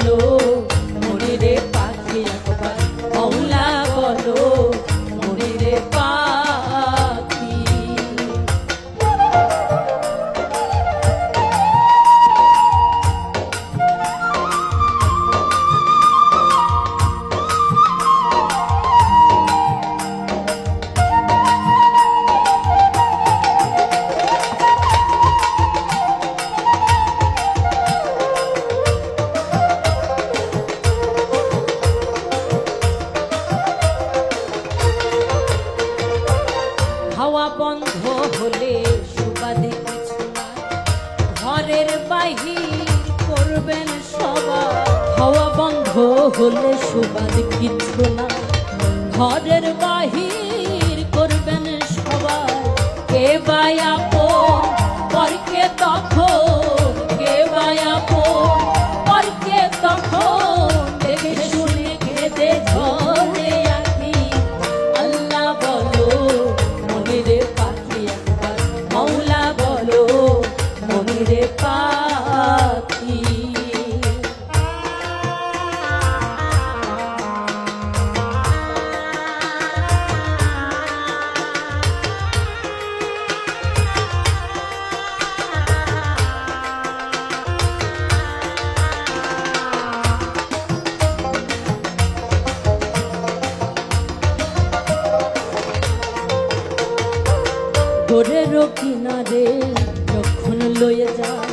বলো মনে রে পাখি একবার মৌলা বলো মনে রে পাখি। হাওয়া বন্ধ হলে সুবাদে কিছু না, ঘরের বাহির করবেন সবাই। হাওয়া বন্ধ হলে সুবাদ কিছু না, ঘরের বাহির করবেন সবাই। কে বা আপন পরকে তখন, কে বা আপন পরকে তখন, দেখে শুনে কেঁদে ঝরে আঁখি। আল্লাহ বলো মনে রে পাখি একবার মৌলা বলো মনে রে পাখি। গোরের কিনারে যখন লয়ে যায়